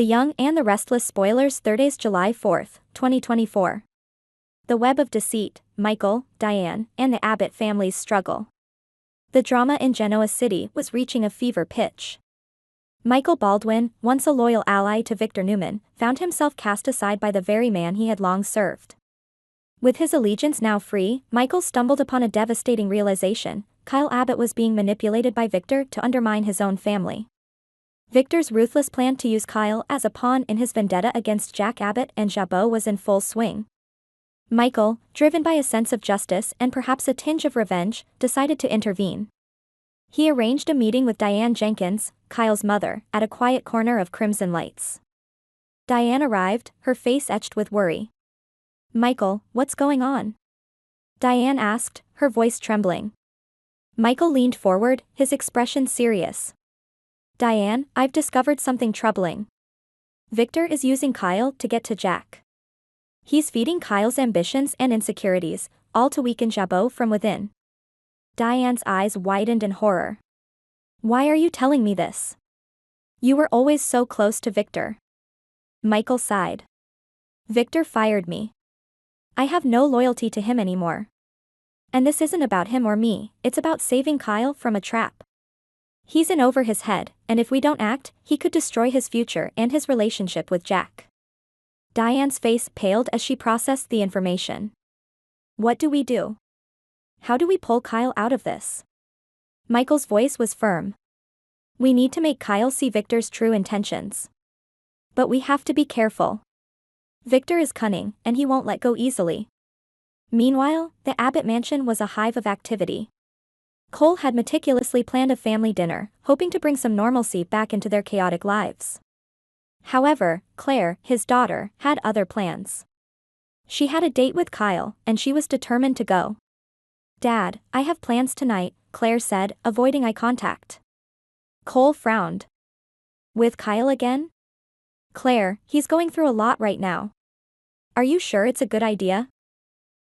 The Young and the Restless spoilers Thurdays July 4, 2024. The web of deceit, Michael, Diane, and the Abbott family's struggle. The drama in Genoa City was reaching a fever pitch. Michael Baldwin, once a loyal ally to Victor Newman, found himself cast aside by the very man he had long served. With his allegiance now free, Michael stumbled upon a devastating realization: Kyle Abbott was being manipulated by Victor to undermine his own family. Victor's ruthless plan to use Kyle as a pawn in his vendetta against Jack Abbott and Jabot was in full swing. Michael, driven by a sense of justice and perhaps a tinge of revenge, decided to intervene. He arranged a meeting with Diane Jenkins, Kyle's mother, at a quiet corner of Crimson Lights. Diane arrived, her face etched with worry. "Michael, what's going on?" Diane asked, her voice trembling. Michael leaned forward, his expression serious. "Diane, I've discovered something troubling. Victor is using Kyle to get to Jack. He's feeding Kyle's ambitions and insecurities, all to weaken Jabot from within." Diane's eyes widened in horror. "Why are you telling me this? You were always so close to Victor." Michael sighed. "Victor fired me. I have no loyalty to him anymore. And this isn't about him or me, it's about saving Kyle from a trap. He's in over his head, and if we don't act, he could destroy his future and his relationship with Jack." Diane's face paled as she processed the information. "What do we do? How do we pull Kyle out of this?" Michael's voice was firm. "We need to make Kyle see Victor's true intentions. But we have to be careful. Victor is cunning, and he won't let go easily." Meanwhile, the Abbott mansion was a hive of activity. Cole had meticulously planned a family dinner, hoping to bring some normalcy back into their chaotic lives. However, Claire, his daughter, had other plans. She had a date with Kyle, and she was determined to go. "Dad, I have plans tonight," Claire said, avoiding eye contact. Cole frowned. "With Kyle again?" "Claire, he's going through a lot right now. Are you sure it's a good idea?"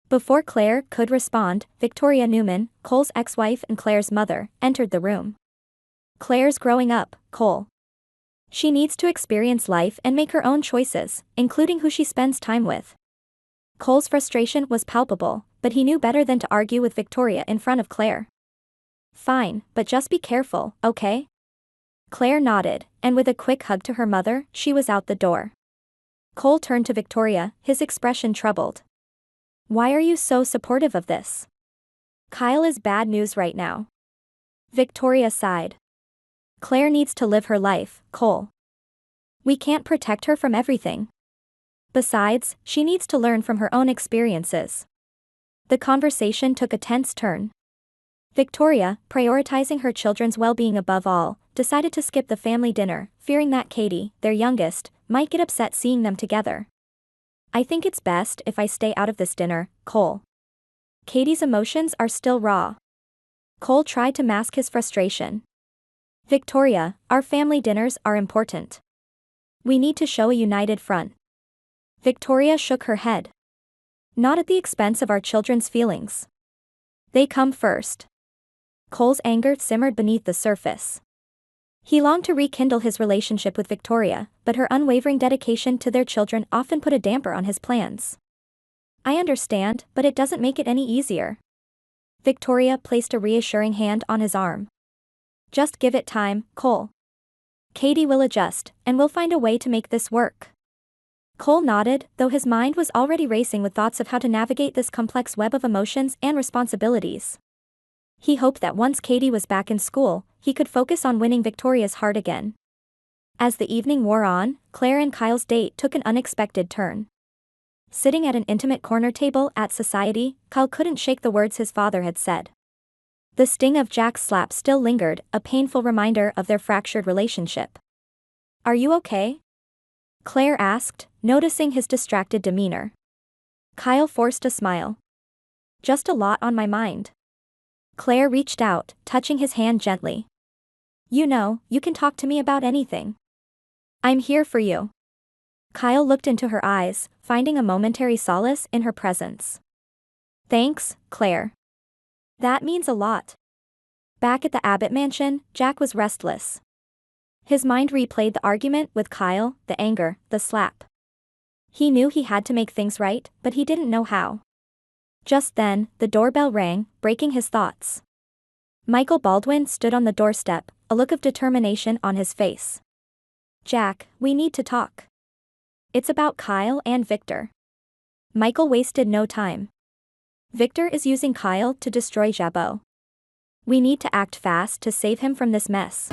Before Claire could respond, Victoria Newman, Cole's ex-wife and Claire's mother, entered the room. "Claire's growing up, Cole. She needs to experience life and make her own choices, including who she spends time with." Cole's frustration was palpable, but he knew better than to argue with Victoria in front of Claire. "Fine, but just be careful, okay?" Claire nodded, and with a quick hug to her mother, she was out the door. Cole turned to Victoria, his expression troubled. "Why are you so supportive of this? Kyle is bad news right now." Victoria sighed. "Claire needs to live her life, Cole. We can't protect her from everything. Besides, she needs to learn from her own experiences." The conversation took a tense turn. Victoria, prioritizing her children's well-being above all, decided to skip the family dinner, fearing that Katie, their youngest, might get upset seeing them together. "I think it's best if I stay out of this dinner, Cole." Katie's emotions are still raw. Cole tried to mask his frustration. "Victoria, our family dinners are important. We need to show a united front." Victoria shook her head. "Not at the expense of our children's feelings. They come first." Cole's anger simmered beneath the surface. He longed to rekindle his relationship with Victoria, but her unwavering dedication to their children often put a damper on his plans. "I understand, but it doesn't make it any easier." Victoria placed a reassuring hand on his arm. "Just give it time, Cole. Katie will adjust, and we'll find a way to make this work." Cole nodded, though his mind was already racing with thoughts of how to navigate this complex web of emotions and responsibilities. He hoped that once Katie was back in school, he could focus on winning Victoria's heart again. As the evening wore on, Claire and Kyle's date took an unexpected turn. Sitting at an intimate corner table at Society, Kyle couldn't shake the words his father had said. The sting of Jack's slap still lingered, a painful reminder of their fractured relationship. "Are you okay?" Claire asked, noticing his distracted demeanor. Kyle forced a smile. "Just a lot on my mind." Claire reached out, touching his hand gently. "You know, you can talk to me about anything. I'm here for you." Kyle looked into her eyes, finding a momentary solace in her presence. "Thanks, Claire. That means a lot." Back at the Abbott mansion, Jack was restless. His mind replayed the argument with Kyle, the anger, the slap. He knew he had to make things right, but he didn't know how. Just then, the doorbell rang, breaking his thoughts. Michael Baldwin stood on the doorstep, a look of determination on his face. "Jack, we need to talk. It's about Kyle and Victor." Michael wasted no time. "Victor is using Kyle to destroy Jabot. We need to act fast to save him from this mess."